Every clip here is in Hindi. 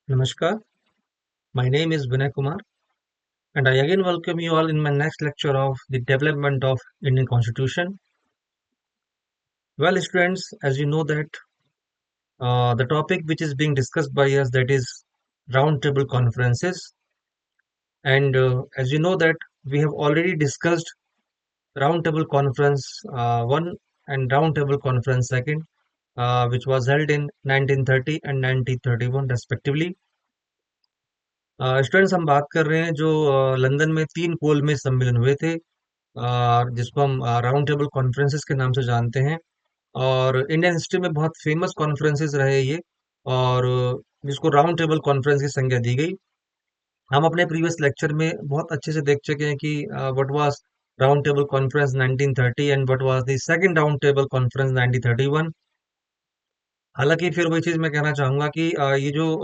Namaskar, my name is Vinay Kumar, and I again welcome you all in my next lecture of the development of Indian Constitution. Well, students, as you know that the topic which is being discussed by us that is roundtable conferences, and as you know that we have already discussed roundtable conference one and roundtable conference second, which was held in 1930 and 1931 respectively. Students हम बात कर रहे हैं जो लंदन में 3 पोल में सम्मेलन हुए थे, जिसको हम राउंड टेबल कॉन्फ्रेंसेस के नाम से जानते हैं। और इंडियन हिस्ट्री में बहुत फेमस कॉन्फ्रेंसेस रहे ये, और जिसको राउंड टेबल कॉन्फ्रेंस की संज्ञा दी गई। हम अपने प्रीवियस लेक्चर में बहुत अच्छे से देख चुके हैं कि what was round table conference 1930 and what was the second round table conference 1931। हालांकि फिर वही चीज मैं कहना चाहूंगा कि ये जो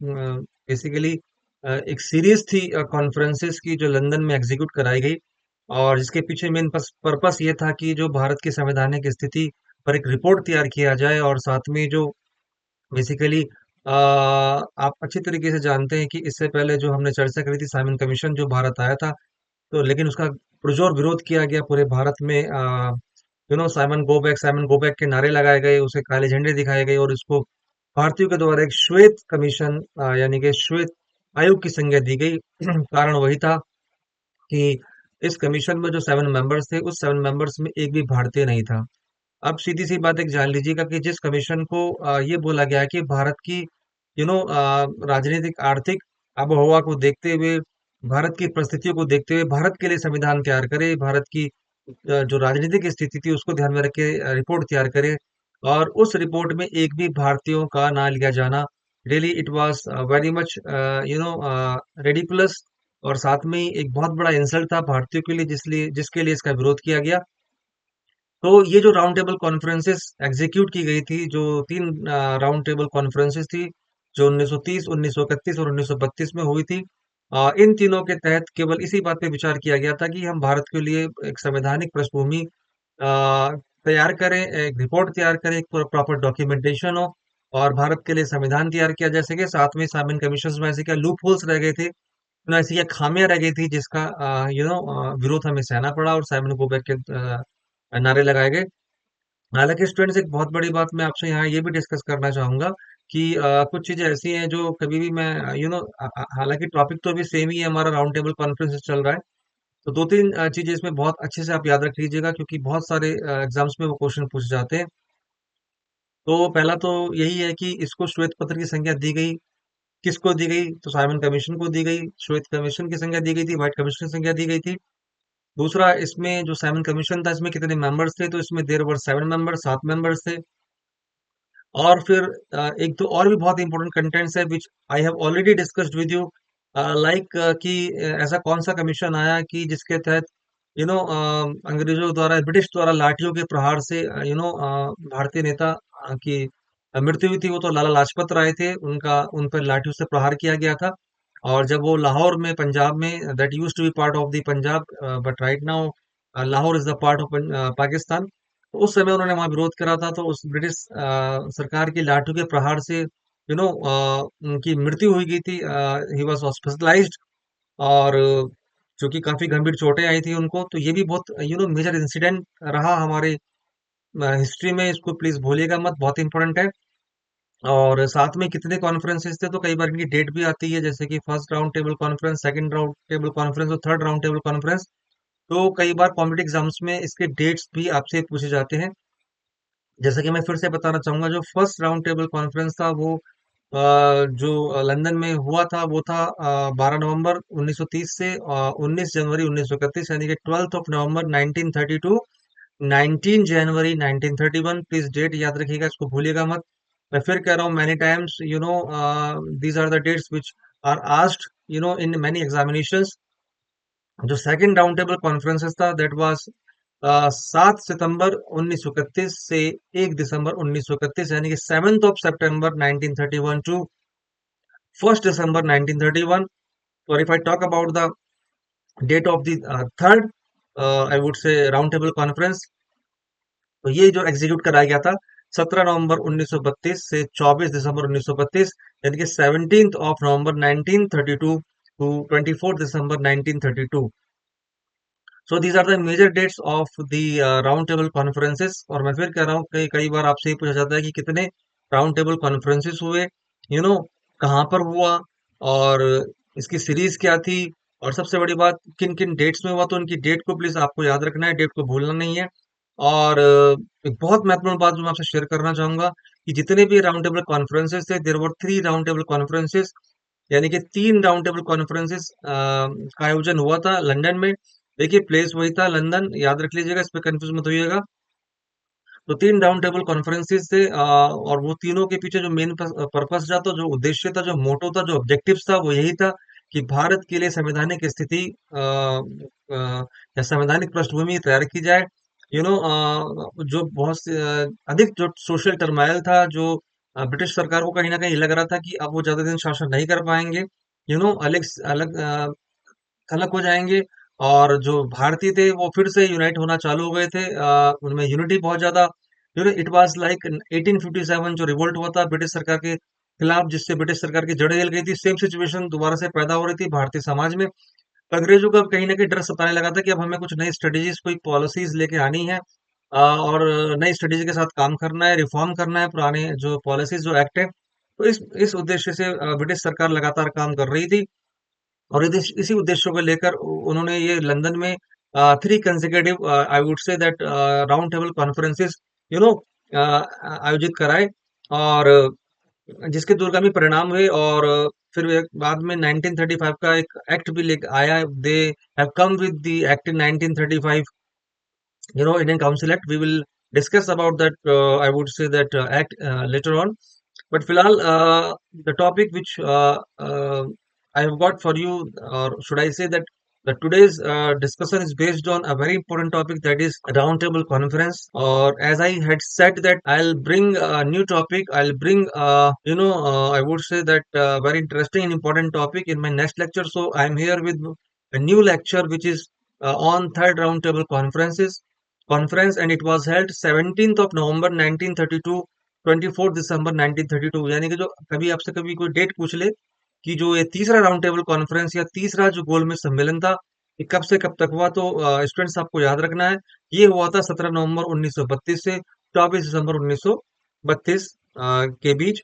बेसिकली एक सीरीज थी कॉन्फ्रेंसेस की जो लंदन में एग्जीक्यूट कराई गई, और जिसके पीछे मेन पर्पस ये था कि जो भारत की संवैधानिक स्थिति पर एक रिपोर्ट तैयार किया जाए, और साथ में जो बेसिकली आप अच्छी तरीके से जानते हैं कि इससे पहले जो हमने चर्चा करी थी साइमन कमीशन जो भारत आया था, तो लेकिन उसका पुरजोर विरोध किया गया पूरे भारत में। साइमन गो बैक के नारे लगाए गए, उसे काले झंडे दिखाए गए, और इसको भारतीयों के द्वारा एक श्वेत कमीशन यानी कि श्वेत आयोग की संज्ञा दी गई। कारण वही था कि इस कमीशन में जो 7 मेंबर्स थे, उस 7 मेंबर्स में एक भी भारतीय नहीं था। अब सीधी सी बात एक जान लीजिएगा कि जिस कमीशन को ये बोला गया है कि भारत की राजनीतिक आर्थिक आबोहवा को देखते हुए, भारत की परिस्थितियों को देखते हुए भारत के लिए संविधान तैयार करे, भारत की जो राजनीतिक स्थिति थी उसको ध्यान में रख के रिपोर्ट तैयार करे, और उस रिपोर्ट में एक भी भारतीयों का ना लिया जाना, really it was very much ridiculous, और साथ में ही एक बहुत बड़ा इंसल्ट था भारतीयों के लिए, जिसके लिए इसका विरोध किया गया। तो ये जो राउंड टेबल कॉन्फ्रेंसेस एग्जीक्यूट की गई थी, जो 3 राउंड टेबल कॉन्फ्रेंसेस थी, जो 1930, 1931 और 1932 में हुई थी, इन तीनों के तहत केवल इसी बात पे विचार किया गया था कि हम भारत के लिए एक संवैधानिक पृष्ठभूमि तैयार करें, एक रिपोर्ट तैयार करें, एक प्रॉपर डॉक्यूमेंटेशन हो, और भारत के लिए संविधान तैयार किया जा सके। साथ में साइमन कमीशन में ऐसे क्या लूप होल्स रह गए थे, ऐसी क्या खामियां रह गई थी, जिसका विरोध हमें सहना पड़ा, और साइमन गो बैक के नारे लगाए गए। हालांकि स्टूडेंट्स, एक बहुत बड़ी बात मैं आपसे यहाँ ये भी डिस्कस करना चाहूंगा कि कुछ चीजें ऐसी हैं जो कभी भी मैं हालांकि टॉपिक तो अभी सेम ही है, हमारा राउंड टेबल कॉन्फ्रेंस चल रहा है, तो 2-3 चीजें इसमें बहुत अच्छे से आप याद रख लीजिएगा, क्योंकि बहुत सारे एग्जाम्स में वो क्वेश्चन पूछे जाते हैं। तो पहला तो यही है कि इसको श्वेत पत्र की संज्ञा दी गई, किसको दी गई, तो साइमन कमीशन को दी गई, श्वेत कमीशन की संज्ञा दी गई थी, व्हाइट कमीशन की संज्ञा दी गई थी। दूसरा, इसमें जो साइमन कमीशन था, इसमें कितने मेंबर्स थे, तो इसमें देयर वर 7 मेंबर्स, 7 मेंबर्स थे। और फिर एक दो और भी बहुत इंपॉर्टेंट कंटेंट्स है which I have already discussed with you, like कि ऐसा कौन सा कमीशन आया कि जिसके तहत अंग्रेजों द्वारा, ब्रिटिश द्वारा लाठियों के प्रहार से भारतीय नेता की मृत्यु हुई थी। वो तो लाला लाजपत राय थे, उनका उन पर लाठियों से प्रहार किया गया था। और जब वो लाहौर में, पंजाब में, that used to be part of the Punjab, but right now Lahore is the part of Pakistan. तो उस समय उन्होंने वहां विरोध करा था, तो उस ब्रिटिश सरकार की लाठियों के प्रहार से उनकी मृत्यु हुई गई थी। ही वॉज हॉस्पिटलाइज्ड, और जो कि काफी गंभीर चोटें आई थी उनको। तो ये भी बहुत मेजर इंसिडेंट रहा हमारे हिस्ट्री में, इसको प्लीज भूलिएगा मत, बहुत इंपॉर्टेंट है। और साथ में कितने कॉन्फ्रेंसेस थे, तो कई बार इनकी डेट भी आती है, जैसे कि first round table conference, second round table conference और थर्ड राउंड टेबल कॉन्फ्रेंस। तो कई बार कॉम्पिटिटिव एग्जाम्स में इसके डेट्स भी आपसे पूछे जाते हैं। जैसा कि मैं फिर से बताना चाहूंगा, जो फर्स्ट राउंड टेबल कॉन्फ्रेंस था वो जो लंदन में हुआ था, वो था 12 नवंबर 1930 से 19 जनवरी 1931, यानी कि 12 नवंबर 1932, 19 जनवरी 1931। प्लीज डेट याद रखिएगा, इसको भूलिएगा मत। मैं फिर कह रहा हूँ, many times these are the dates which are asked in many examinations. जो सेकंड राउंड टेबल कॉन्फ्रेंसेस था, दैट वाज 7 सितंबर 1931 से 1 दिसंबर 1931, यानी कि 7th of September 1931 to 1st December 1931। और if I talk about the date of the third, I would say round table conference, तो ये जो एग्जीक्यूट कराया गया था 17 नवंबर 1932 से 24 दिसंबर 1932, यानी कि 17 नवंबर 1932 टू 24 दिसंबर 1932। So these are the major dates of the round table conferences. और मैं फिर कह रहा हूँ, कई कई बार आपसे ये पूछा जाता है कि कितने राउंड टेबल कॉन्फ्रेंसेस हुए, कहाँ पर हुआ, और इसकी सीरीज क्या थी, और सबसे बड़ी बात किन किन डेट्स में हुआ। तो उनकी डेट को प्लीज आपको याद रखना है, डेट को भूलना नहीं है। और एक बहुत महत्वपूर्ण बात जो मैं आपसे शेयर करना चाहूंगा कि जितने भी राउंड टेबल कॉन्फ्रेंसेस थे, there were 3 round table conferences, यानी कि 3 राउंड टेबल कॉन्फ्रेंसेस का आयोजन हुआ था लंदन में। देखिए, प्लेस वही था, लंदन, याद रख लीजिएगा, इस पे कंफ्यूज मत होइएगा। तो 3 राउंड टेबल कॉन्फ्रेंसेस थे, और वो तीनों के पीछे जो मेन पर्पस था, तो जो उद्देश्य था, जो मोटो था, जो ऑब्जेक्टिव था, वो यही था कि भारत के लिए संवैधानिक स्थिति या संवैधानिक पृष्ठभूमि तैयार की जाए। जो बहुत से अधिक जो सोशल टर्माइल था, जो ब्रिटिश सरकार को कहीं ना कहीं लग रहा था कि अब वो ज्यादा दिन शासन नहीं कर पाएंगे, अलग अलग अलग हो जाएंगे। और जो भारतीय थे वो फिर से यूनाइट होना चालू हो गए थे, उनमें यूनिटी बहुत ज्यादा। इट वाज लाइक 1857 जो रिवोल्ट हुआ था ब्रिटिश सरकार के खिलाफ, जिससे ब्रिटिश सरकार की जड़ें हिल गई थी, सेम सिचुएशन दोबारा से पैदा हो रही थी भारतीय समाज में। तो अंग्रेजों को अब कहीं ना कहीं डर सताने लगा था कि अब हमें कुछ नई स्ट्रेटेजीज, कोई पॉलिसीज लेके आनी है, और नई स्ट्रेटेजी के साथ काम करना है, रिफॉर्म करना है पुराने जो पॉलिसीज, जो एक्ट है। तो इस उद्देश्य से ब्रिटिश सरकार लगातार काम कर रही थी। और इसी उद्देश्य को लेकर उन्होंने ये लंदन में 3 consecutive, I would say that, round table conferences आयोजित कराए, और जिसके दूरगामी परिणाम हुए। और फिर बाद में 1935 का एक एक्ट भी लेकर आया। They have come with the act in 1935, Indian Council Act. We will discuss about that, I would say that, act later on. But फिलहाल, the topic which I have got for you, or should I say that the today's discussion is based on a very important topic, that is roundtable conference. Or as I had said that I'll bring a new topic, I'll bring I would say that very interesting and important topic in my next lecture. So I'm here with a new lecture which is on third roundtable conference, and it was held 17th of November 1932, 24 दिसंबर 1932। यानी कि जो कभी आपसे कभी कोई डेट पूछ ले कि जो ये तीसरा राउंड टेबल कॉन्फ्रेंस या तीसरा जो गोलमेज सम्मेलन था, ये कब से कब तक हुआ, तो स्टूडेंट्स आपको याद रखना है, ये हुआ था 17 नवंबर 1932 से 24 दिसंबर 1932 के बीच।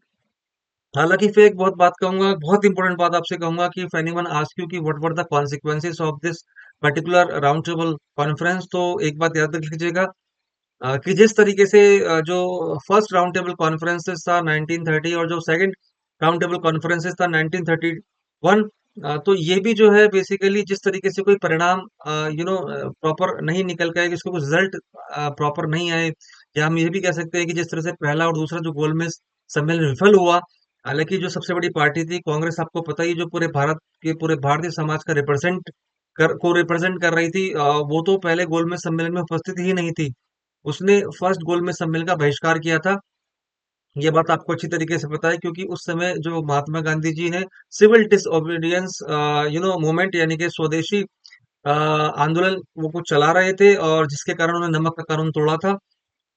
हालांकि फिर एक बहुत बात कहूंगा, बहुत इंपॉर्टेंट बात आपसे कहूंगा कि इफ एनीवन आस्क यू कि what were the consequences of this particular round table conference, तो एक बात याद रख लीजिएगा, कि जिस तरीके से जो फर्स्ट राउंड टेबल कॉन्फ्रेंसेस था 1930, और जो सेकंड राउंड टेबल कॉन्फ्रेंसेस था 1931, तो ये भी जो है बेसिकली जिस तरीके से कोई परिणाम प्रॉपर नहीं निकल के आए, इसको कुछ रिजल्ट प्रॉपर नहीं आए, या हम ये भी कह सकते हैं कि जिस तरह से पहला और दूसरा जो गोलमेज सम्मेलन विफल हुआ। हालांकि जो सबसे बड़ी पार्टी थी कांग्रेस, आपको पता ही, जो पूरे भारतीय समाज का रिप्रेजेंट कर रही थी, वो तो पहले गोलमेज सम्मेलन में उपस्थित ही नहीं थी। उसने फर्स्ट गोलमेज सम्मेलन का बहिष्कार किया था। ये बात आपको अच्छी तरीके से पता है, क्योंकि उस समय जो महात्मा गांधी जी ने सिविल डिसओबीडियंस मूवमेंट, यानी कि स्वदेशी आंदोलन वो कुछ चला रहे थे, और जिसके कारण उन्होंने नमक का कानून तोड़ा था।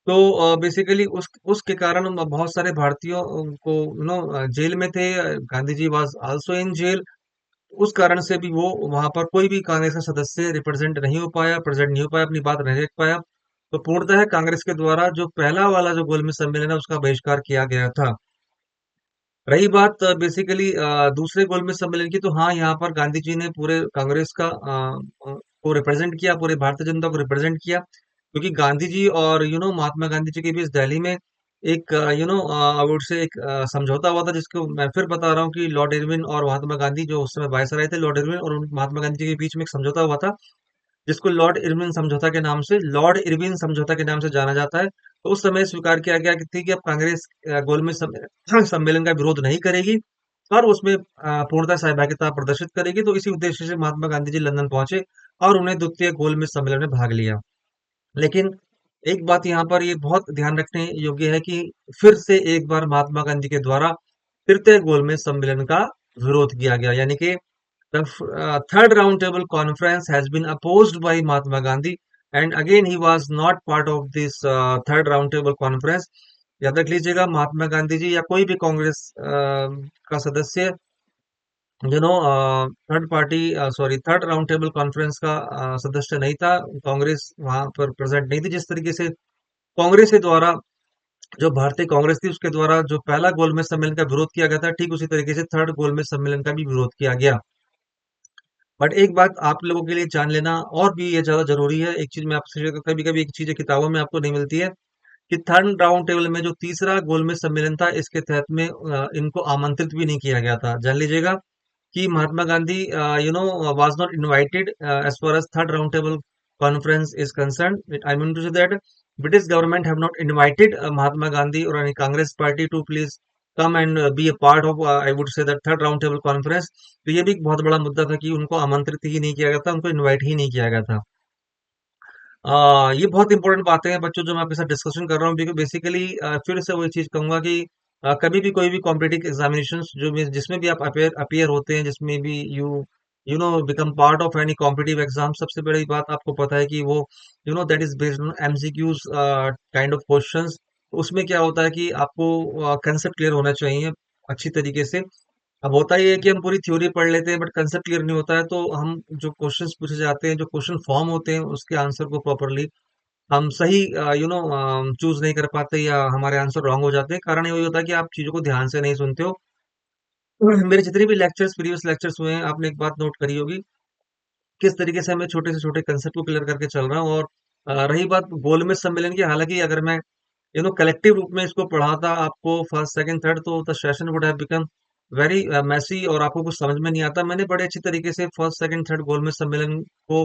तो बेसिकली उसके कारण बहुत सारे भारतीयों को जेल में थे। Gandhi ji was also in jail. उस कारण से भी वो वहां पर कोई भी कांग्रेस का सदस्य रिप्रेजेंट नहीं हो पाया, प्रेजेंट नहीं हो पाया, अपनी बात नहीं रख पाया। तो पूर्णतः कांग्रेस के द्वारा जो पहला वाला जो गोलमेज सम्मेलन है, उसका बहिष्कार किया गया था। रही बात बेसिकली दूसरे गोलमेज सम्मेलन की, तो हाँ, यहाँ पर गांधी जी ने पूरे कांग्रेस को रिप्रेजेंट किया, पूरे भारतीय जनता को रिप्रेजेंट किया, क्योंकि गांधी जी और महात्मा गांधी जी के बीच दिल्ली में एक आई वुड से एक समझौता हुआ था, जिसको मैं फिर बता रहा हूँ कि लॉर्ड इरविन और महात्मा गांधी जो उस समय वायसराय थे, लॉर्ड इरविन और महात्मा गांधी जी के बीच में एक समझौता हुआ था, जिसको लॉर्ड इरविन समझौता के नाम से जाना जाता है। तो उस समय स्वीकार किया गया कि थी कि अब कांग्रेस गोलमेज सम्मेलन का विरोध नहीं करेगी, और उसमें पूर्णतः सहभागिता प्रदर्शित करेगी। तो इसी उद्देश्य से महात्मा गांधी जी लंदन पहुंचे, और उन्हें द्वितीय गोलमेज सम्मेलन में भाग लिया। लेकिन एक बात यहाँ पर ये बहुत ध्यान रखने योग्य है कि फिर से एक बार महात्मा गांधी के द्वारा तृतीय गोलमेज सम्मेलन का विरोध किया गया, यानी कि the third roundtable conference has been opposed by Mahatma Gandhi, and again he was not part of this third roundtable conference. याद रख लीजिएगा, महात्मा गांधी जी या कोई भी कांग्रेस का सदस्य third party, sorry, third round table conference का सदस्य नहीं था। कांग्रेस वहां पर प्रेजेंट नहीं थी। जिस तरीके से कांग्रेस के द्वारा, जो भारतीय कांग्रेस थी उसके द्वारा जो पहला गोलमेज सम्मेलन का विरोध किया गया था, ठीक उसी तरीके से थर्ड गोलमेज सम्मेलन का भी विरोध किया गया। बट एक बात आप लोगों के लिए जान लेना और भी ये ज्यादा जरूरी है, एक चीज मैं आपसे, कभी कभी एक चीज किताबों में आपको नहीं मिलती है, कि थर्ड राउंड टेबल में जो तीसरा गोलमेज सम्मेलन था, इसके तहत में इनको आमंत्रित भी नहीं किया गया था। जान लीजिएगा कि Mahatma Gandhi was not invited as far as third roundtable conference is concerned. I mean to say that British government have not invited Mahatma Gandhi or any Congress party to please come and be a part of, I would say, that third roundtable conference. तो ये भी एक बहुत बड़ा मुद्दा था कि उनको आमंत्रित ही नहीं किया गया था, उनको इनवाइट ही नहीं किया गया था। ये बहुत इंपॉर्टेंट बातें हैं बच्चों, जो मैं आपके साथ डिस्कशन कर रहा हूँ, क्योंकि बेसिकली फिर से वही चीज कहूंगा कि कभी भी कोई भी कॉम्पिटिटिव एग्जामिनेशंस जिसमें भी आप अपेयर अपियर होते हैं, जिसमें भी you know become part of any competitive exam, सबसे बड़ी बात आपको पता है कि वो that is based on MCQs kind of questions. उसमें क्या होता है कि आपको कंसेप्ट क्लियर होना चाहिए अच्छी तरीके से। अब होता ये है कि हम पूरी थ्योरी पढ़ लेते हैं बट कंसेप्ट क्लियर नहीं होता है, तो हम जो क्वेश्चंस पूछे जाते हैं, जो क्वेश्चन फॉर्म होते हैं, उसके आंसर को प्रॉपरली हम सही चूज नहीं कर पाते, या हमारे आंसर रॉन्ग हो जाते हैं। कारण यही होता है कि आप चीजों को ध्यान से नहीं सुनते हो। मेरे जितने भी लेक्चर्स, प्रीवियस लेक्चर्स हुए हैं, आपने एक बात नोट करी होगी, किस तरीके से मैं छोटे से छोटे कंसेप्ट को क्लियर करके चल रहा हूँ। और रही बात गोलमेज सम्मेलन की, हालांकि अगर मैं कलेक्टिव रूप में इसको पढ़ाता आपको फर्स्ट सेकंड थर्ड, तो the session would have become very messy और आपको कुछ समझ में नहीं आता। मैंने बड़े अच्छी तरीके से फर्स्ट सेकंड थर्ड गोलमेज सम्मेलन को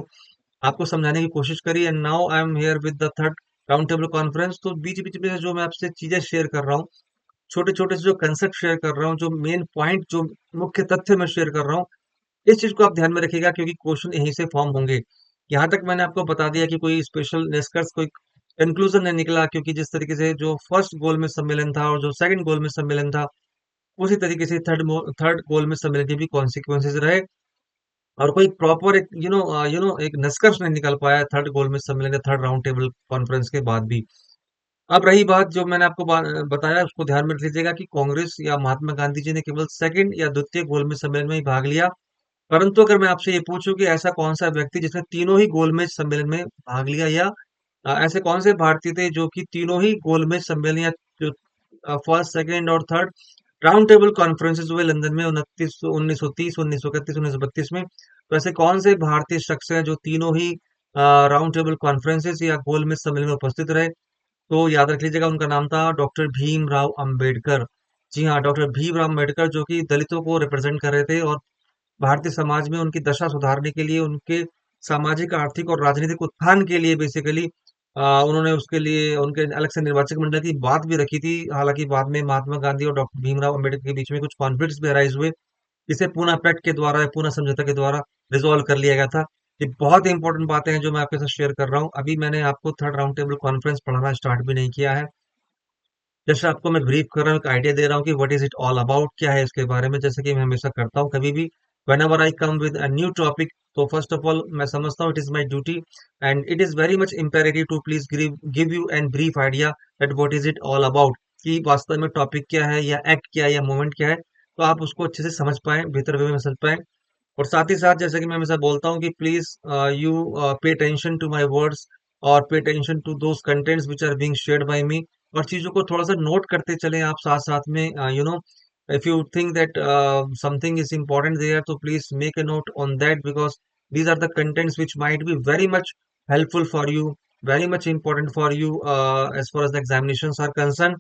आपको समझाने की कोशिश करी, and now I am here with the third round table conference. तो बीच बीच में जो मैं आपसे चीजें शेयर कर रहा हूँ, छोटे छोटे से जो कंसेप्ट शेयर कर रहा हूँ, जो मेन पॉइंट, जो मुख्य तथ्य मैं शेयर कर रहा हूँ, इस चीज को आप ध्यान में रखिएगा, क्योंकि क्वेश्चन यहीं से फॉर्म होंगे। यहाँ तक मैंने आपको बता दिया कि कोई स्पेशल निष्कर्ष, कोई कंक्लूजन नहीं निकला, क्योंकि जिस तरीके से जो फर्स्ट गोल में सम्मेलन था और जो सेकंड गोल में सम्मेलन था, उसी तरीके से थर्ड गोल में सम्मेलन के भी कॉन्सिक्वेंसेज रहे। और कोई प्रॉपर एक एक निष्कर्ष नहीं निकल पाया थर्ड गोल में सम्मेलन या थर्ड राउंड टेबल कॉन्फ्रेंस के बाद भी। अब रही बात, जो मैंने आपको बताया, उसको ध्यान में रख लीजिएगा कि कांग्रेस या महात्मा गांधी जी ने केवल सेकंड या द्वितीय गोलमेज सम्मेलन में ही भाग लिया। परंतु अगर मैं आपसे ये पूछूं कि ऐसा कौन सा व्यक्ति जिसने तीनों ही गोलमेज सम्मेलन में भाग लिया, या ऐसे कौन से भारतीय थे जो कि तीनों ही गोलमेज सम्मेलन या जो फर्स्ट सेकंड और थर्ड राउंड टेबल कॉन्फ्रेंसेस हुए लंदन में 1930, 1931, 1932 में, तो ऐसे कौन से भारतीय शख्स हैं जो तीनों ही राउंड टेबल कॉन्फ्रेंसेस या गोलमेज सम्मेलन में उपस्थित रहे? तो याद रख लीजिएगा, उनका नाम था डॉक्टर भीमराव अंबेडकर। जी हाँ, डॉक्टर भीमराव अंबेडकर, जो कि दलितों को रिप्रेजेंट कर रहे थे और भारतीय समाज में उनकी दशा सुधारने के लिए, उनके सामाजिक, आर्थिक और राजनीतिक उत्थान के लिए बेसिकली उन्होंने उसके लिए उनके अलग से निर्वाचक मंडल की बात भी रखी थी। हालांकि बाद में महात्मा गांधी और डॉक्टर भीमराव अंबेडकर के बीच में कुछ कॉन्फ्लिक्ट्स भी अराइज हुए, जिसे पूना पैक्ट के द्वारा या पूना समझौता के द्वारा रिजॉल्व कर लिया गया था। ये बहुत ही इंपॉर्टेंट बातें हैं जो मैं आपके साथ शेयर कर रहा हूँ। अभी मैंने आपको थर्ड राउंड टेबल कॉन्फ्रेंस पढ़ाना स्टार्ट भी नहीं किया है, जैसे आपको मैं ब्रीफ कर रहा हूँ, एक आइडिया दे रहा हूँ कि what is it all about, क्या है इसके बारे में, जैसे कि मैं हमेशा करता हूँ कभी भी whenever I come with a new topic. तो फर्स्ट ऑफ ऑल मैं समझता हूँ it is my duty and it is very much imperative to please give you an brief idea that what is it all about, कि वास्तव में टॉपिक क्या है, या एक्ट क्या है, या मूवमेंट क्या है, तो आप उसको अच्छे से समझ पाए, बेहतर वे में समझ पाए। और साथ ही साथ, जैसे कि मैं हमेशा बोलता हूँ कि please you pay attention to my words और pay attention to those contents which are being shared by me, और चीजों को थोड़ा सा नोट करते चलें आप साथ साथ में। If you think that something is important there, तो please make a note on that, because these are the contents which might be very much helpful for you, very much important for you as far as the examinations are concerned।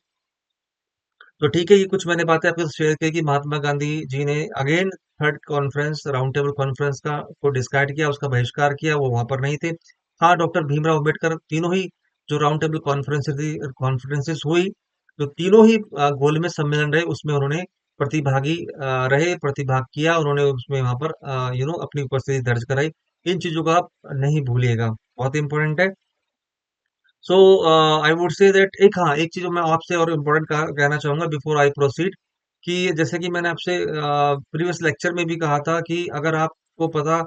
तो ठीक है, ये कुछ मैंने बातें आपके साथ शेयर की कि महात्मा गांधी जी ने again third conference, round table conference का को डिस्कार्ड किया, उसका बहिष्कार किया, वो वहां पर नहीं थे। हाँ, डॉक्टर भीमराव अम्बेडकर, तीनों ही जो राउंड टेबल कॉन्फ्रेंसेस हुई, तो तीनों ही गोल में सम्मेलन रहे, उसमें उन्होंने प्रतिभागी रहे, प्रतिभाग किया, उन्होंने उसमें वहां पर अपनी उपस्थिति दर्ज कराई। इन चीजों को आप नहीं भूलिएगा, बहुत इंपॉर्टेंट है। सो आई वुड से दैट, एक चीज मैं आपसे और इम्पोर्टेंट कहना चाहूंगा बिफोर आई प्रोसीड, कि जैसे कि मैंने आपसे प्रीवियस लेक्चर में भी कहा था कि अगर आपको पता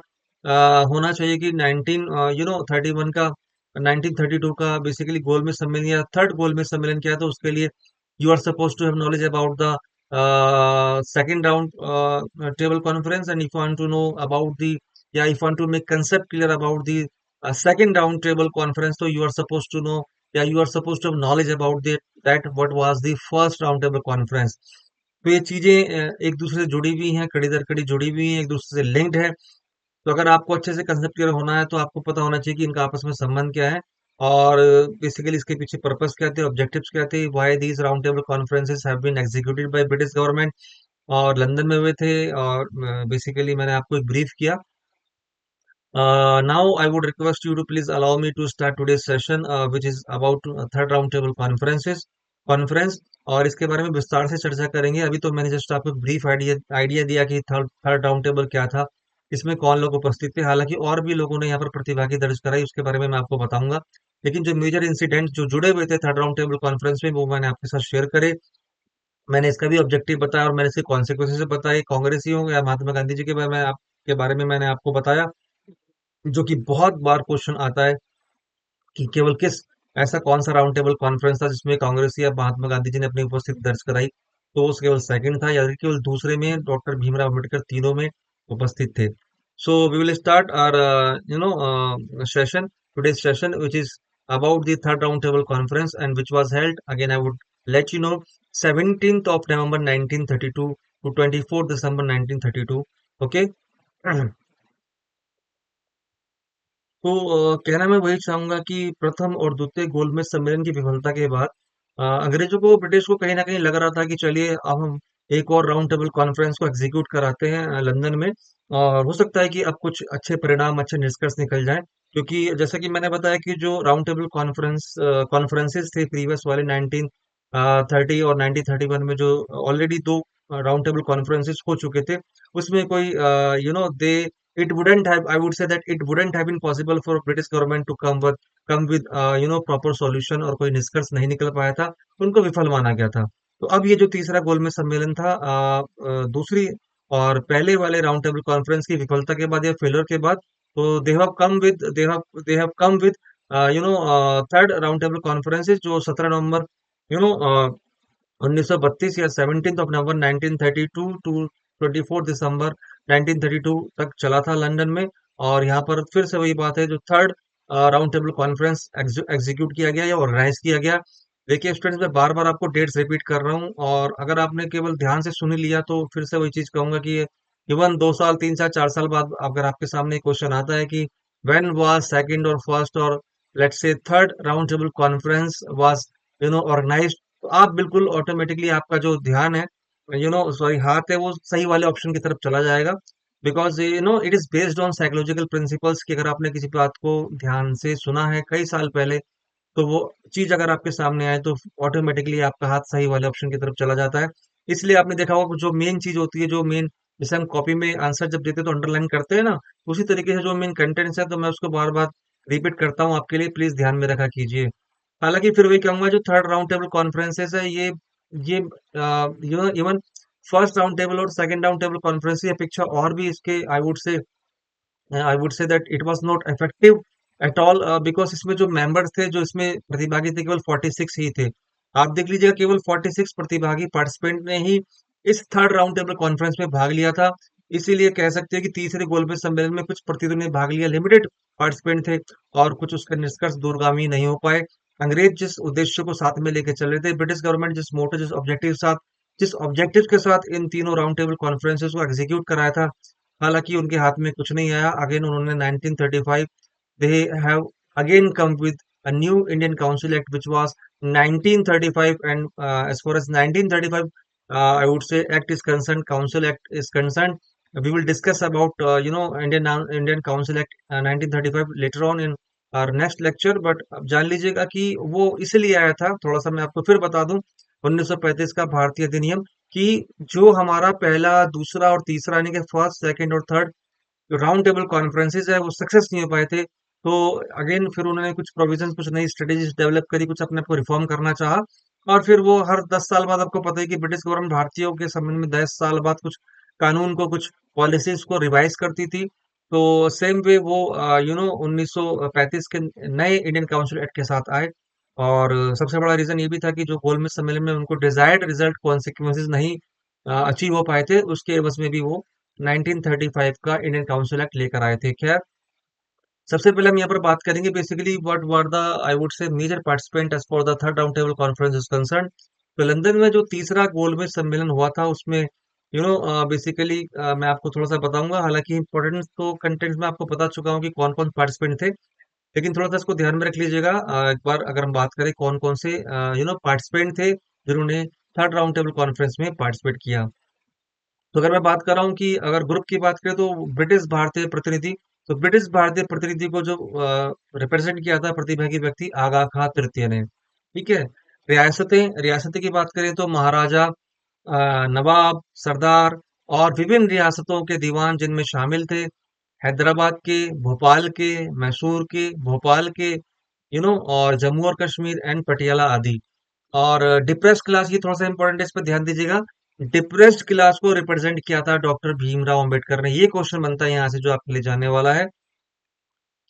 होना चाहिए कि 1931 का, 1932 का बेसिकली गोलमेज सम्मेलन या थर्ड गोलमेज सम्मेलन क्या है, तो उसके लिए You are supposed to have knowledge about the second round table conference, and if you want to know about the, yeah, if you want to make concept clear about the second round table conference, so you are supposed to know, yeah, you are supposed to have knowledge about the that what was the first round table conference. तो ये चीजें एक दूसरे से जुड़ी हुई हैं, कड़ी दर कड़ी जुड़ी हुई हैं, एक दूसरे से लिंक्ड है। तो अगर आपको अच्छे से कंसेप्ट क्लियर होना है तो आपको पता होना चाहिए कि इनका आपस में संबंध क्या है, और बेसिकली इसके पीछे पर्पस क्या थे, ऑब्जेक्टिव्स क्या थे, why these round table conferences have been executed by British government, और लंदन में हुए थे। और बेसिकली मैंने आपको एक ब्रीफ किया। Now I would request you to please allow me to start today's session, which is about third roundtable conferences conference। और इसके बारे में विस्तार से चर्चा करेंगे। अभी तो मैंने जस्ट आपको ब्रीफ आइडिया आइडिया दिया कि थर्ड थर्ड राउंड टेबल क्या था, इसमें कौन लोग उपस्थित थे। हालांकि और भी लोगों ने यहाँ पर प्रतिभागी दर्ज कराई, उसके बारे में मैं आपको बताऊंगा। लेकिन जो मेजर इंसिडेंट जो जुड़े हुए थे थर्ड राउंड टेबल कॉन्फ्रेंस में, वो मैंने आपके साथ शेयर करे। मैंने इसका भी ऑब्जेक्टिव बताया और मैंने इसके कॉन्सिक्वेंसेस बताए, कांग्रेसियों या महात्मा गांधी जी के बारे में आपके बारे में मैंने आपको बताया, जो कि बहुत बार क्वेश्चन आता है कि केवल किस ऐसा कौन सा राउंड टेबल कॉन्फ्रेंस था जिसमें कांग्रेस या महात्मा गांधी जी ने अपनी उपस्थिति दर्ज कराई। तो वो केवल सेकंड था या फिर केवल दूसरे में डॉक्टर भीमराव अम्बेडकर तीनों में उपस्थित थे। So we will start our session, today's session, which is about the third round table conference and which was held, again I would let you know, 17th of November 1932 to 24th December 1932। okay। तो कहना मैं वही चाहूंगा कि प्रथम और द्वितीय गोलमेज सम्मेलन की विफलता के बाद अंग्रेजों को, ब्रिटिश को कहीं ना कहीं लग रहा था कि चलिए अब हम एक और राउंड टेबल कॉन्फ्रेंस को एग्जीक्यूट कराते हैं लंदन में, और हो सकता है कि अब कुछ अच्छे परिणाम, अच्छे निष्कर्ष निकल जाएं। क्योंकि जैसा कि मैंने बताया कि जो राउंड टेबल कॉन्फ्रेंसेस थे प्रीवियस वाले 1930 और 1931 में, जो ऑलरेडी दो राउंड टेबल कॉन्फ्रेंसेस हो चुके थे, उसमें कोई दे it wouldn't have, I would say that it wouldn't have been possible for British government to come with proper solution, और कोई निष्कर्ष नहीं निकल पाया था, उनको विफल माना गया था। तो अब ये जो तीसरा गोलमेज सम्मेलन था, दूसरी और पहले वाले राउंड टेबल कॉन्फ्रेंस की विफलता के बाद या फेलियर के बाद, तो they have come with third round table conferences, जो 17 नवंबर यू नो 1932 या 17 नवंबर 1932 टू 24 दिसंबर 1932 तक चला था लंदन में। और यहाँ पर फिर से वही बात है, जो third round table conference execute किया गया या ऑर्गेनाइज किया गया। देखिए स्टूडेंट्स, मैं बार बार आपको डेट्स रिपीट कर रहा हूँ, और अगर आपने केवल ध्यान से सुन ही लिया तो फिर से वही चीज कहूंगा कि इवन 2 साल 3 साल 4 साल बाद अगर आपके सामने क्वेश्चन आता है कि व्हेन वाज सेकंड और फर्स्ट और let's say third round table conference was organized, तो आप बिल्कुल ऑटोमेटिकली आपका जो ध्यान है, सॉरी हाथ है, वो सही वाले ऑप्शन की तरफ चला जाएगा। Because it is based on psychological principles, कि अगर आपने किसी बात को ध्यान से सुना है कई साल पहले, तो वो चीज अगर आपके सामने आए तो ऑटोमेटिकली आपका हाथ सही वाले ऑप्शन की तरफ चला जाता है। इसलिए आपने देखा होगा कि जो मेन चीज होती है, जो मेन, जैसे हम कॉपी में आंसर जब देते हैं तो अंडरलाइन करते हैं ना, उसी तरीके से जो मेन कंटेंट्स है, तो मैं उसको बार बार रिपीट करता हूँ आपके लिए, प्लीज ध्यान में रखा कीजिए। हालांकि फिर वही कहूंगा, जो थर्ड राउंड टेबल कॉन्फ्रेंसेस है, ये इवन फर्स्ट राउंड टेबल और सेकंड राउंड टेबल कॉन्फ्रेंस की अपेक्षा और भी इसके, आई would say that it was not effective at all, because इसमें जो मेंबर्स थे, जो इसमें प्रतिभागी थे, केवल 46 ही थे। आप देख लीजिएगा, केवल 46 प्रतिभागी पार्टिसिपेंट ने ही इस थर्ड राउंड टेबल कॉन्फ्रेंस में भाग लिया था। इसीलिए कह सकते हैं कि तीसरे गोलमेज सम्मेलन में कुछ प्रतिनिधियों ने भाग लिया, लिमिटेड पार्टिसिपेंट थे, और कुछ उसके निष्कर्ष दूरगामी नहीं हो पाए। अंग्रेज जिस उद्देश्य को साथ में लेके चल रहे थे, ब्रिटिश गवर्नमेंट जिस मोटो, जिस ऑब्जेक्टिव के साथ इन तीनों राउंड टेबल कॉन्फ्रेंसेस को एग्जीक्यूट कराया था, हालांकि उनके हाथ में कुछ नहीं आया। अगेन उन्होंने 1935 they have again come with a new Indian Council Act, which was 1935, and as far as 1935 I would say act is concerned, Council Act is concerned, we will discuss about Indian Council Act 1935 later on in our next lecture। but अब जान लीजिएगा कि वो इसलिए आया था, थोड़ा सा मैं आपको फिर बता दूं, 1935 का भारतीय अधिनियम, कि जो हमारा पहला, दूसरा और तीसरा, यानी कि फर्स्ट, सेकंड और थर्ड जो राउंड टेबल कॉन्फ्रेंसेस है, वो सक्सेस नहीं हो पाए थे। तो अगेन फिर उन्होंने कुछ प्रोविजंस, कुछ नई स्ट्रेटेजीज डेवलप करी, कुछ अपने आप को रिफॉर्म करना चाहा, और फिर वो हर 10 साल बाद, आपको पता है कि ब्रिटिश गवर्नमेंट भारतीयों के संबंध में 10 साल बाद कुछ कानून को, कुछ पॉलिसीज को रिवाइज करती थी। तो सेम वे वो 1935 के नए इंडियन काउंसिल एक्ट के साथ आए। और सबसे बड़ा रीजन ये भी था कि जो गोलमेज सम्मेलन में उनको डिजायर्ड रिजल्ट कॉन्सिक्वेंसेज नहीं अचीव हो पाए थे, उसके एवज में भी वो 1935 का इंडियन काउंसिल एक्ट लेकर आए थे। खैर, सबसे पहले हम यहाँ पर बात करेंगे basically what were the I would say major participant as for the third round table conference is concern. तो लंदन में जो तीसरा गोलमेज सम्मेलन हुआ था उसमें बेसिकली मैं आपको थोड़ा सा बताऊंगा, हालांकि इंपॉर्टेंट तो कंटेंट में आपको बता चुका हूँ कि कौन कौन पार्टिसिपेंट थे, लेकिन थोड़ा सा इसको ध्यान में रख लीजिएगा। एक बार अगर हम बात करें कौन कौन से पार्टिसिपेंट थे जिन्होंने थर्ड राउंड टेबल कॉन्फ्रेंस में पार्टिसिपेट किया। तो अगर मैं बात कर रहा हूँ कि अगर ग्रुप की बात करें तो ब्रिटिश भारतीय प्रतिनिधि, तो ब्रिटिश भारतीय प्रतिनिधि को जो रिप्रेजेंट किया था प्रतिभागी व्यक्ति आगा खां तृतीय ने। ठीक है। रियासतें की बात करें तो महाराजा, नवाब, सरदार और विभिन्न रियासतों के दीवान जिनमें शामिल थे, हैदराबाद के, भोपाल के, मैसूर के, भोपाल के, और जम्मू और कश्मीर एंड पटियाला आदि। और डिप्रेस्ड क्लास, ये थोड़ा सा इंपॉर्टेंट है, इस पर ध्यान दीजिएगा। डिप्रेस्ड क्लास को रिप्रेजेंट किया था डॉक्टर भीमराव अंबेडकर ने। ये क्वेश्चन बनता है यहाँ से जो आपके लिए जानने वाला है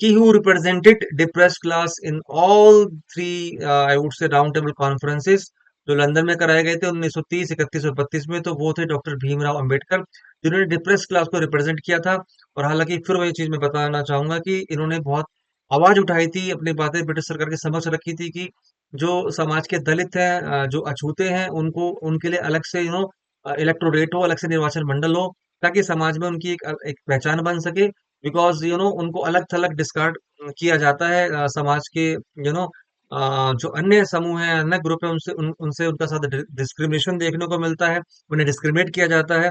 कि who represented depressed class in all three I would say round table conferences जो लंदन में कराए गए थे 1930, 31 और 32 में। तो वो थे डॉक्टर भीमराव अंबेडकर जिन्होंने डिप्रेस क्लास को रिप्रेजेंट किया था। और हालांकि फिर वही चीज मैं बताना चाहूंगा कि इन्होंने बहुत आवाज उठाई थी, अपनी बातें ब्रिटिश सरकार के समक्ष रखी थी कि जो समाज के दलित हैं, जो अछूते हैं, उनको उनके लिए अलग से इलेक्टोरेट हो, अलग से निर्वाचन मंडल हो, ताकि समाज में उनकी एक पहचान बन सके। बिकॉज उनको अलग थलग डिस्कार्ड किया जाता है समाज के जो अन्य समूह हैं, अन्य ग्रुप है, उनसे उनका साथ डिस्क्रिमिनेशन देखने को मिलता है, उन्हें डिस्क्रिमिनेट किया जाता है।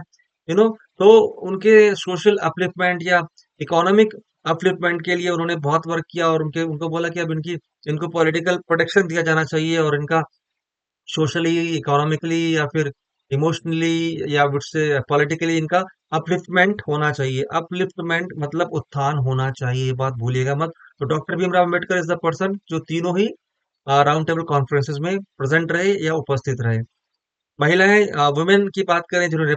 तो उनके सोशल अपलिफ्टमेंट या इकोनॉमिक अपलिफ्टमेंट के लिए उन्होंने बहुत वर्क किया, और उनके उनको बोला कि अब इनको पॉलिटिकल प्रोटेक्शन दिया जाना चाहिए, और इनका सोशली, इकोनॉमिकली या फिर इमोशनली या वुड से पॉलिटिकली इनका अपलिफ्टमेंट होना चाहिए। अपलिफ्टमेंट मतलब उत्थान होना चाहिए, ये बात भूलिएगा मत। तो doctor Bhimrao Ambedkar is the person जो तीनों ही राउंड टेबल कॉन्फ्रेंसेस में प्रेजेंट रहे या उपस्थित रहे। महिलाएं, वुमेन की बात करें जिन्होंने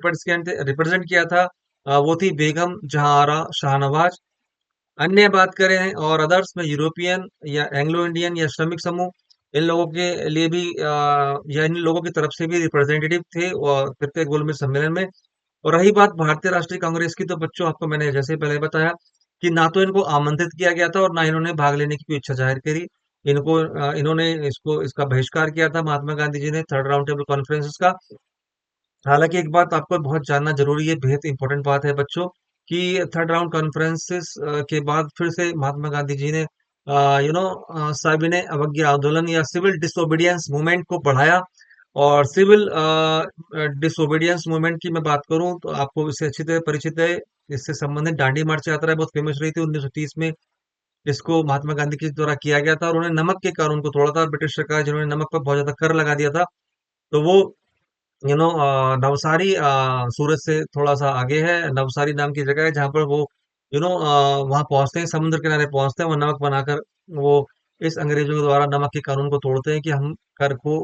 रिप्रेजेंट किया था, वो थी बेगम जहांआरा शाहनवाज। अन्य बात करें और अदर्स में यूरोपियन या एंग्लो इंडियन या श्रमिक समूह, इन लोगों के लिए भी या इन लोगों की तरफ से भी रिप्रेजेंटेटिव थे और तृतीय गोलमेज सम्मेलन में। और रही बात भारतीय राष्ट्रीय कांग्रेस की, तो बच्चों आपको मैंने जैसे पहले बताया कि ना तो इनको आमंत्रित किया गया था और ना इन्होंने भाग लेने की कोई इच्छा जाहिर करी। इन्होंने इसका बहिष्कार किया था महात्मा गांधी जी ने थर्ड राउंड टेबल कॉन्फ्रेंस का। हालांकि एक बात आपको बहुत जानना जरूरी है, बेहद इंपॉर्टेंट बात है बच्चों, कि थर्ड राउंड कॉन्फ्रेंसेस के बाद फिर से महात्मा गांधी जी ने सविनय अवज्ञा आंदोलन या सिविल डिसोबीडियंस मूवमेंट को बढ़ाया। और सिविल डिसोबीडियंस मूवमेंट की मैं बात करूं तो आपको इससे अच्छी तरह परिचित है। इससे संबंधित दांडी मार्च यात्रा बहुत फेमस रही थी 1930 में, जिसको महात्मा गांधी के द्वारा किया गया था, और उन्होंने नमक के कानून को तोड़ा था। ब्रिटिश सरकार जिन्होंने नमक पर बहुत ज्यादा कर लगा दिया था, तो वो नवसारी सूरत से थोड़ा सा आगे है, नवसारी नाम की जगह है जहाँ पर वो वहां पहुंचते हैं, समुद्र किनारे पहुंचते हैं, वो नमक बनाकर वो इस अंग्रेजों के द्वारा नमक के कानून को तोड़ते हैं कि हम कर को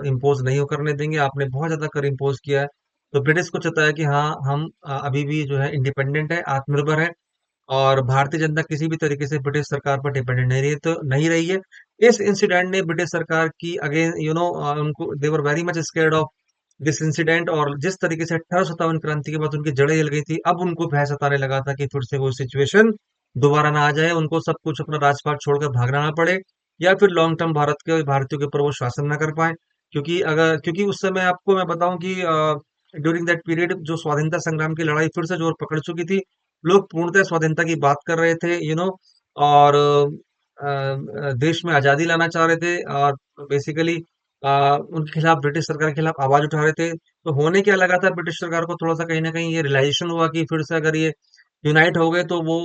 इम्पोज नहीं करने देंगे, आपने बहुत ज्यादा कर इम्पोज किया है। तो ब्रिटिश को चाहता है कि हाँ, हम अभी भी जो है इंडिपेंडेंट है, आत्मनिर्भर है, और भारतीय जनता किसी भी तरीके से ब्रिटिश सरकार पर डिपेंडेंट नहीं रही, तो नहीं रही है। इस इंसिडेंट ने ब्रिटिश सरकार की अगेन उनको they were very much scared of this incident, और जिस तरीके से 1857 क्रांति के बाद उनकी जड़ें हिल गई थी, अब उनको भय सताने लगा था कि फिर से वो सिचुएशन दोबारा ना आ जाए, उनको सब कुछ अपना राजपाट छोड़कर भागना ना पड़े, या फिर लॉन्ग टर्म भारत के भारतीयों के ऊपर वो शासन ना कर पाए। क्योंकि उस समय आपको मैं बताऊं कि ड्यूरिंग दैट पीरियड जो स्वाधीनता संग्राम की लड़ाई फिर से जोर पकड़ चुकी थी। लोग पूर्णतः स्वाधीनता की बात कर रहे थे, और देश में आजादी लाना चाह रहे थे, और बेसिकली उनके खिलाफ, ब्रिटिश सरकार के खिलाफ आवाज उठा रहे थे। तो होने क्या लगा था, ब्रिटिश सरकार को थोड़ा सा कहीं ना कहीं ये रियलाइजेशन हुआ कि फिर से अगर ये यूनाइट हो गए तो वो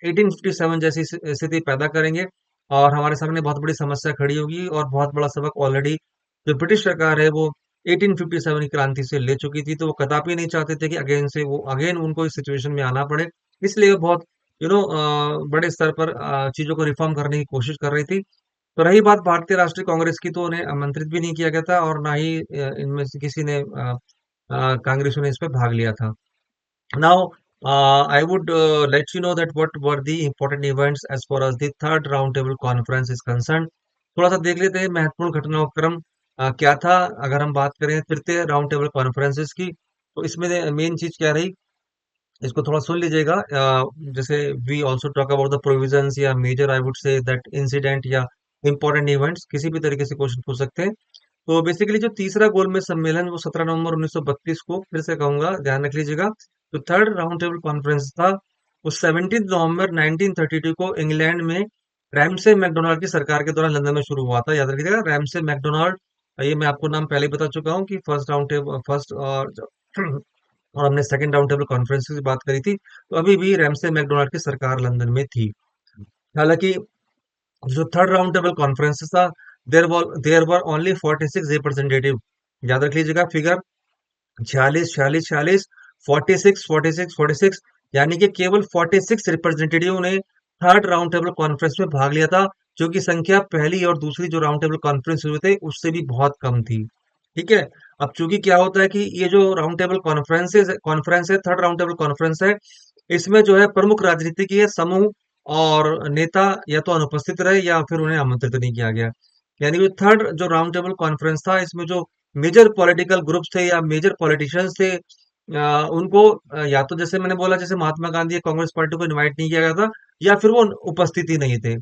1857 जैसी स्थिति पैदा करेंगे, और हमारे सामने बहुत बड़ी समस्या खड़ी होगी। और बहुत बड़ा सबक ऑलरेडी जो ब्रिटिश सरकार है वो 1857 की क्रांति से ले चुकी थी, तो वो कदापि नहीं चाहते थे कि अगेन उनको इस सिचुएशन में आना पड़े। इसलिए वो बहुत बड़े स्तर पर चीजों को रिफॉर्म करने की कोशिश कर रही थी। तो रही बात भारतीय राष्ट्रीय कांग्रेस की, तो उन्हें आमंत्रित भी नहीं किया गया था, और ना ही इनमें से किसी ने कांग्रेसियों ने इस पे भाग लिया था। Now, I would let you know that what were the important events as far as the third roundtable conference is concerned. थोड़ा सा देख लेते हैं महत्वपूर्ण घटनाओं का क्रम क्या था। अगर हम बात करें तृतीय राउंड टेबल कॉन्फ्रेंसेस की, तो इसमें मेन चीज क्या रही, इसको थोड़ा सुन लीजिएगा। जैसे we also talk about the provisions या major, I would say that incident या इंपॉर्टेंट इवेंट्स, किसी भी तरीके से क्वेश्चन पूछ सकते हैं। तो बेसिकली जो तीसरा गोलमेज सम्मेलन वो 17 नवंबर 1932 को, फिर से कहूंगा ध्यान रख लीजिएगा, जो थर्ड राउंड टेबल कॉन्फ्रेंस था, वो 17 नवंबर 1932 को इंग्लैंड में रैमसे मैकडोनाल्ड की सरकार के द्वारा लंदन में शुरू हुआ था। याद रखिएगा, रैमसे मैकडोनाल्ड, ये मैं आपको नाम पहले ही बता चुका हूँ कि फर्स्ट राउंड टेबल, फर्स्ट और और हमने सेकंड राउंड टेबल कॉन्फ्रेंस की बात करी थी, तो अभी भी रैमसे मैकडोनाल्ड की सरकार लंदन में थी। हालांकि जो थर्ड राउंड टेबल कॉन्फ्रेंस था, देयर वर ओनली 46 रिप्रेजेंटेटिव। याद रख लीजिएगा फिगर, 46 46 46, 46 46 46, यानी कि केवल 46 रिप्रेजेंटेटिव ने थर्ड राउंड टेबल कॉन्फ्रेंस में भाग लिया था, जो कि संख्या पहली और दूसरी जो राउंड टेबल कॉन्फ्रेंस हुए थे उससे भी बहुत कम थी। ठीक है। अब चूंकि क्या होता है कि ये जो राउंड टेबल कॉन्फ्रेंस है, थर्ड राउंड टेबल कॉन्फ्रेंस है, इसमें जो है प्रमुख राजनीतिक समूह और नेता या तो अनुपस्थित रहे या फिर उन्हें आमंत्रित नहीं किया गया। यानी कि थर्ड जो राउंड टेबल कॉन्फ्रेंस था, इसमें जो मेजर पॉलिटिकल ग्रुप्स थे या मेजर पॉलिटिशियंस थे, उनको या तो जैसे मैंने बोला, जैसे महात्मा गांधी या कांग्रेस पार्टी को इनवाइट नहीं किया गया था, या फिर वो उपस्थित ही नहीं थे।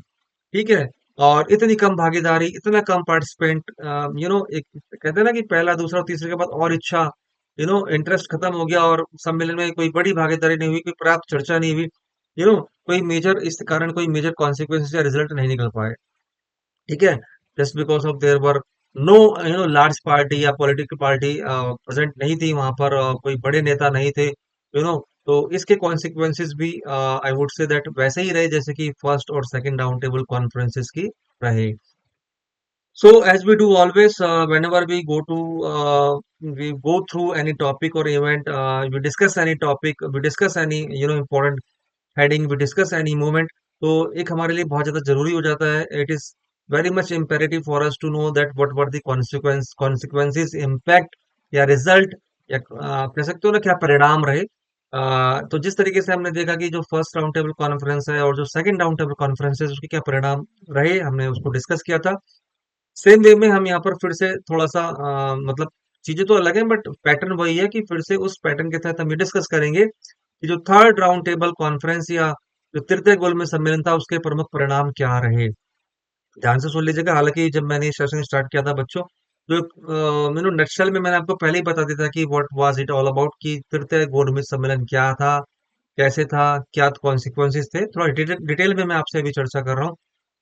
ठीक है। और इतनी कम भागीदारी, इतना कम पार्टिसिपेंट, एक कहते हैं ना कि पहला दूसरा और तीसरे के बाद और इच्छा, इंटरेस्ट खत्म हो गया और सम्मेलन में कोई बड़ी भागीदारी नहीं हुई, कोई पर्याप्त चर्चा नहीं हुई, कोई मेजर, इस कारण कोई मेजर कॉन्सिक्वेंसेस या रिजल्ट नहीं निकल पाए। ठीक है। Just because of there were no large party या पॉलिटिकल पार्टी प्रेजेंट नहीं थी वहां पर, कोई बड़े नेता नहीं थे, तो इसके कॉन्सिक्वेंसेस भी आई वुड से दैट वैसे ही रहे जैसे कि फर्स्ट और सेकंड राउंड टेबल कॉन्फ्रेंसेस की रहे। So as we do always, whenever we go through any topic or event, we discuss any topic, we discuss any important heading, we discuss any moment. तो एक हमारे लिए बहुत ज्यादा जरूरी हो जाता है। It is very much imperative for us to know that what were the consequences, impact या रिजल्ट, या कह सकते हो ना क्या परिणाम रहे। तो जिस तरीके से हमने देखा कि जो फर्स्ट राउंड टेबल कॉन्फ्रेंस है और जो सेकंड राउंड टेबल कॉन्फ्रेंस है, उसके क्या परिणाम रहे, हमने उसको डिस्कस किया था। सेम वे में हम यहाँ पर फिर से थोड़ा सा मतलब चीजें तो अलग है, बट पैटर्न वही है कि फिर से उस पैटर्न के तहत हम ये डिस्कस करेंगे कि जो थर्ड राउंड टेबल कॉन्फ्रेंस या जो तृतीय गोलमेज सम्मेलन था, उसके प्रमुख परिणाम क्या रहे। ध्यान से सुन लीजिएगा। हालांकि जब मैंने सेशन स्टार्ट किया था बच्चों, तो मैंने नक्शल में मैंने आपको पहले ही बता दिया था कि what was it all about, कि तृतीय गोलमेज सम्मेलन क्या था, कैसे था, क्या कॉन्सिक्वेंसेस थे। थोड़ा डिटेल में मैं आपसे अभी चर्चा कर रहा हूँ,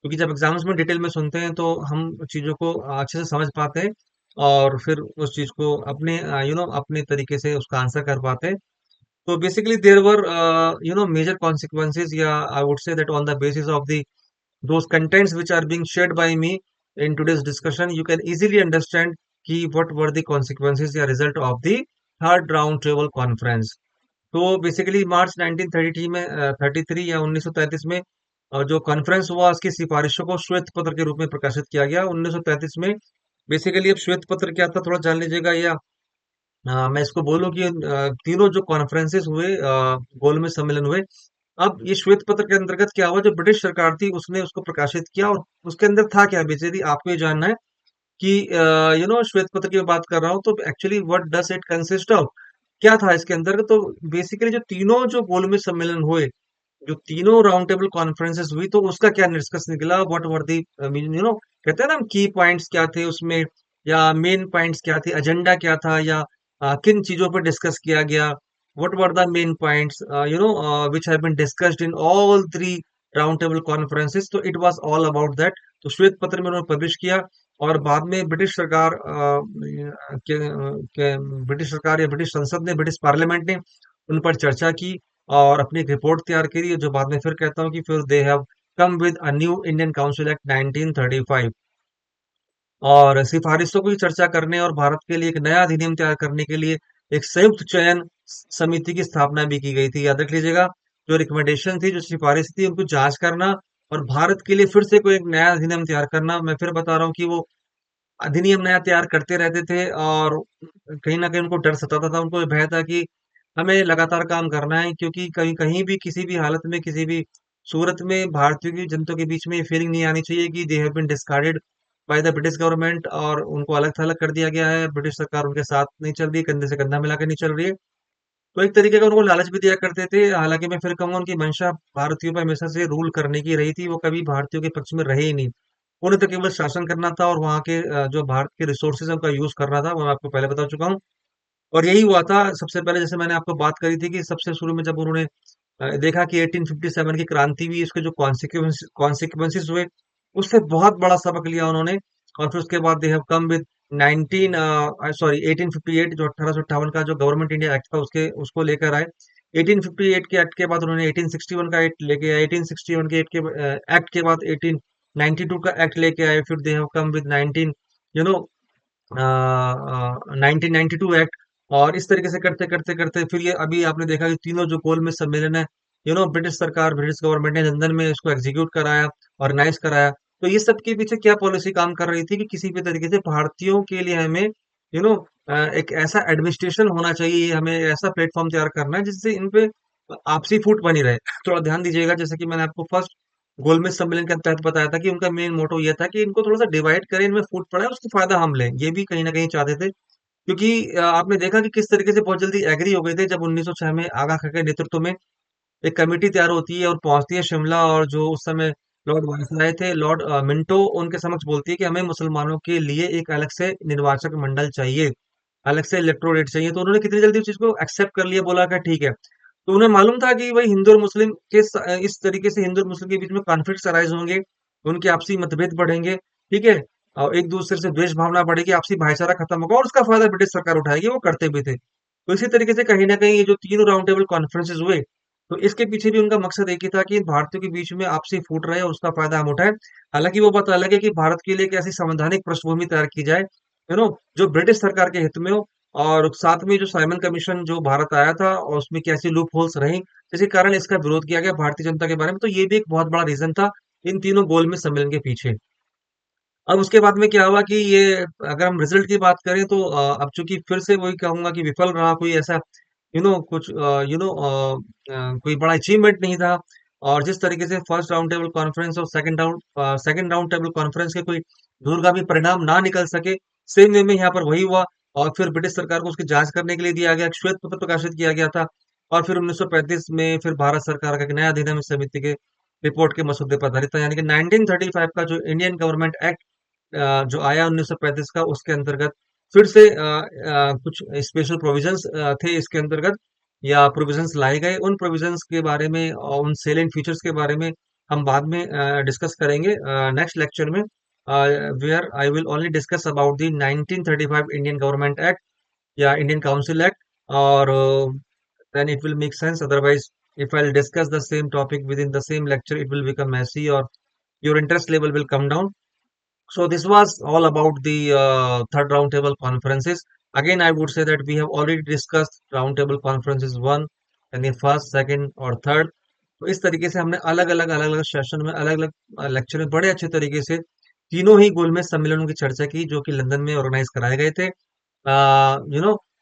क्योंकि जब एग्जाम्स में डिटेल में सुनते हैं तो हम चीजों को अच्छे से समझ पाते हैं और फिर उस चीज को अपने अपने तरीके से उसका आंसर कर पाते हैं। तो basically there were major consequences, या I would say that on the basis of the those contents which are being shared by me in today's discussion, you can easily understand कि what were the consequences या result of the third round table conference। तो बेसिकली मार्च 1933 में 33 या 1933 में जो कॉन्फ्रेंस हुआ, उसकी सिफारिशों को श्वेत पत्र के रूप में प्रकाशित किया गया 1933 में। बेसिकली अब श्वेत पत्र क्या था, थोड़ा जान लीजिएगा, या मैं इसको बोलूं कि तीनों जो कॉन्फ्रेंसेस हुए, गोलमेज सम्मेलन हुए, अब ये श्वेत पत्र के अंतर्गत क्या हुआ, जो ब्रिटिश सरकार थी उसने उसको प्रकाशित किया, और उसके अंदर था क्या, बेसिकली आपको ये जानना है कि श्वेत पत्र की मैं बात कर रहा हूँ, तो actually what does it consist of, क्या था इसके अंदर। तो बेसिकली जो तीनों जो गोलमेज सम्मेलन हुए, जो तीनों राउंड टेबल कॉन्फ्रेंसेस हुई, तो उसका क्या निष्कर्ष निकला, व्हाट वर दी, कहते हैं ना की पॉइंट्स क्या थे उसमें, या मेन पॉइंट्स क्या थे, एजेंडा क्या था, या किन चीजों पर डिस्कस किया गया, what were the main points which have been discussed in all three round table conferences. तो it was all about that. तो श्वेत पत्र में उन्होंने पब्लिश किया, और बाद में ब्रिटिश सरकार या ब्रिटिश संसद ने, ब्रिटिश पार्लियामेंट ने उन पर चर्चा की और अपनी एक रिपोर्ट तैयार करी, जो बाद में फिर कहता हूँ कि फिर they have come with a new Indian council act 1935, और सिफारिशों की चर्चा करने और भारत के लिए एक नया अधिनियम तैयार करने के लिए एक संयुक्त चयन समिति की स्थापना भी की गई थी। याद रख लीजिएगा, जो रिकमेंडेशन थी, जो सिफारिश थी, उनको जांच करना और भारत के लिए फिर से कोई एक नया अधिनियम तैयार करना। मैं फिर बता रहा हूँ कि वो अधिनियम नया तैयार करते रहते थे, और कहीं ना कहीं उनको डर सताता था, उनको ये भय था कि हमें लगातार काम करना है, क्योंकि कहीं कहीं भी किसी भी हालत में, किसी भी सूरत में भारतीयों की जनता के बीच में ये फीलिंग नहीं आनी चाहिए कि they have been discarded, by the British government और उनको अलग थलग कर दिया गया है। ब्रिटिश सरकार उनके साथ नहीं चल रही है, कंधे से कंधा मिला के नहीं चल रही है। तो एक तरीके का उनको लालच भी दिया करते थे। हालांकि मैं फिर कहूंगा उनकी मंशा भारतीयों पर हमेशा से रूल करने की रही थी, वो कभी भारतीयों के पक्ष में रहे ही नहीं। उन्हें तो केवल शासन करना था और वहाँ के जो भारत के रिसोर्सेज उनका यूज करना था, वो मैं आपको पहले बता चुका हूँ। और यही हुआ था सबसे पहले, जैसे मैंने आपको बात करी थी कि सबसे शुरू में जब उन्होंने देखा कि 1857 की क्रांति हुई, उसके जो कॉन्सिक्वेंसेस हुए, उससे बहुत बड़ा सबक लिया उन्होंने। और फिर उसके बाद they have come with 19 sorry 1858, जो 1858 का जो गवर्नमेंट इंडिया एक्ट था उसके उसको लेकर आए। 1858 के एक्ट के बाद उन्होंने 1861 का एक्ट लेके आए। 1861 के एक्ट के बाद 1892 का एक्ट लेके आए। फिर they have come with 19 you know 1992 act. और इस तरीके से करते करते करते फिर ये अभी आपने देखा कि तीनों जो गोलमेज सम्मेलन है, ब्रिटिश सरकार, ब्रिटिश गवर्नमेंट ने लंदन में इसको एग्जीक्यूट कराया, ऑर्गेनाइज कराया। तो ये सब के पीछे क्या पॉलिसी काम कर रही थी कि किसी भी तरीके से भारतीयों के लिए हमें एक ऐसा एडमिनिस्ट्रेशन होना चाहिए, हमें ऐसा प्लेटफॉर्म तैयार करना है जिससे इन पे आपसी फूट बनी रहे। थोड़ा ध्यान दीजिएगा, जैसे कि मैंने आपको फर्स्ट गोलमेज सम्मेलन के तहत बताया था कि उनका मेन मोटो ये था कि इनको थोड़ा सा डिवाइड करें, इनमें फूट पड़ा है, उसका फायदा हम लें। ये भी कहीं ना कहीं चाहते थे, क्योंकि आपने देखा कि किस तरीके से बहुत जल्दी एग्री हो गए थे जब 1906 में आगा खां के नेतृत्व में एक कमेटी तैयार होती है और पहुंचती है शिमला। और जो उस समय लॉर्ड वायसराय थे, लॉर्ड मिंटो, उनके समक्ष बोलती है कि हमें मुसलमानों के लिए एक अलग से निर्वाचक मंडल चाहिए, अलग से इलेक्टोरेट चाहिए। तो उन्होंने कितनी जल्दी उस चीज को एक्सेप्ट कर लिया, बोला कि ठीक है। तो उन्हें मालूम था कि भाई हिंदू और मुस्लिम इस तरीके से हिंदू और मुस्लिम के बीच में कॉन्फ्लिक्ट अराइज होंगे, उनके आपसी मतभेद बढ़ेंगे, ठीक है, और एक दूसरे से द्वेष भावना बढ़ेगी, आपसी भाईचारा खत्म होगा, और उसका फायदा ब्रिटिश सरकार उठाएगी, वो करते भी थे। तो इसी तरीके से कहीं ना कहीं ये जो तीनों राउंड टेबल कॉन्फ्रेंसेस हुए, तो इसके पीछे भी उनका मकसद एक ही था कि भारतीयों के बीच में आपसी फूट रहे और उसका फायदा हम उठाएं। हालांकि वो बात अलग है कि भारत के लिए एक ऐसी संवैधानिक पृष्ठभूमि तैयार की जाए, जो ब्रिटिश सरकार के हित में हो। और साथ में जो साइमन कमीशन जो भारत आया था और उसमें कैसी लूप होल्स रही, जिसके कारण इसका विरोध किया गया भारतीय जनता के बारे में। तो ये भी एक बहुत बड़ा रीजन था इन तीनों गोलमेज सम्मेलन के पीछे। अब उसके बाद में क्या हुआ कि ये, अगर हम रिजल्ट की बात करें तो अब चूंकि फिर से वही कहूंगा कि विफल रहा, कोई ऐसा कुछ कोई बड़ा अचीवमेंट नहीं था। और जिस तरीके से फर्स्ट राउंड टेबल कॉन्फ्रेंस और सेकंड राउंड टेबल कॉन्फ्रेंस के कोई दूरगामी परिणाम ना निकल सके, सेम वे में यहाँ पर वही हुआ। और फिर ब्रिटिश सरकार को उसकी जांच करने के लिए दिया गया, एक श्वेत पत्र प्रकाशित किया गया था। और फिर 1935 में फिर भारत सरकार का एक नया अधिनियम इस समिति के रिपोर्ट के मसौदे पर आधारित था, यानी कि 1935 का जो इंडियन गवर्नमेंट एक्ट जो आया 1935 का, उसके अंतर्गत फिर से कुछ स्पेशल प्रोविजंस थे इसके अंतर्गत, या प्रोविजंस लाए गए। उन प्रोविजंस के बारे में और उन सेलेंट फीचर्स के बारे में हम बाद में डिस्कस करेंगे नेक्स्ट लेक्चर में, where I will only discuss about the 1935 Indian government act या इंडियन काउंसिल एक्ट। और then it will make sense. Otherwise, if I'll discuss the same topic within the same lecture, it will become messy or your interest level will come down. So this was all about the third roundtable conferences. Again, I would say that we have already discussed roundtable conferences one, and the first, second और third. तो इस तरीके से हमने अलग अलग सेशन में, अलग अलग लेक्चर में बड़े अच्छे तरीके से तीनों ही गोलमेज सम्मेलनों की चर्चा की, जो कि लंदन में ऑर्गेनाइज कराए गए थे।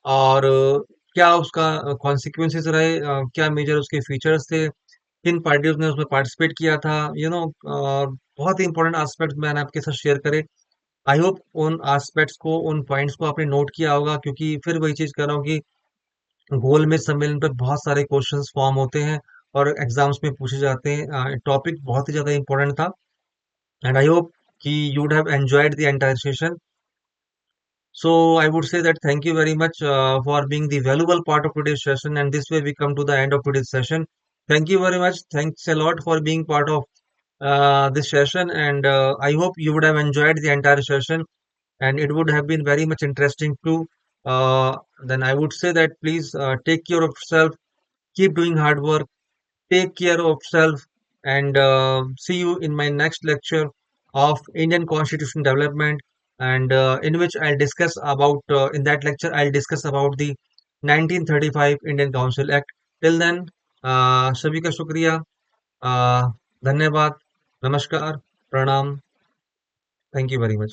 और क्या उसका कॉन्सिक्वेंसेस रहे, क्या मेजर उसके फीचर्स थे, किन पार्टियों ने उसमें पार्टिसिपेट किया था, और बहुत ही इंपॉर्टेंट एस्पेक्ट मैंने आपके साथ शेयर करे। आई होप उन एस्पेक्ट्स को, उन पॉइंट्स को आपने नोट किया होगा, क्योंकि फिर वही चीज कर रहा हूँ कि गोल में सम्मेलन पर बहुत सारे क्वेश्चंस फॉर्म होते हैं और एग्जाम्स में पूछे जाते हैं। टॉपिक बहुत ही ज्यादा इंपॉर्टेंट था, एंड आई होप कि you would have enjoyed the entire session. So I would say that thank you very much for being the valuable part of today's session. And this way we come to the end of today's session. Thank you very much. Thanks a lot for being part of this session. And I hope you would have enjoyed the entire session and it would have been very much interesting too. Then I would say that please take care of yourself, keep doing hard work, take care of self, and see you in my next lecture of Indian Constitution development, and in which I'll discuss about, in that lecture I'll discuss about the 1935 Indian Council Act. Till then, सभी का शुक्रिया, धन्यवाद, नमस्कार, प्रणाम, thank you very much.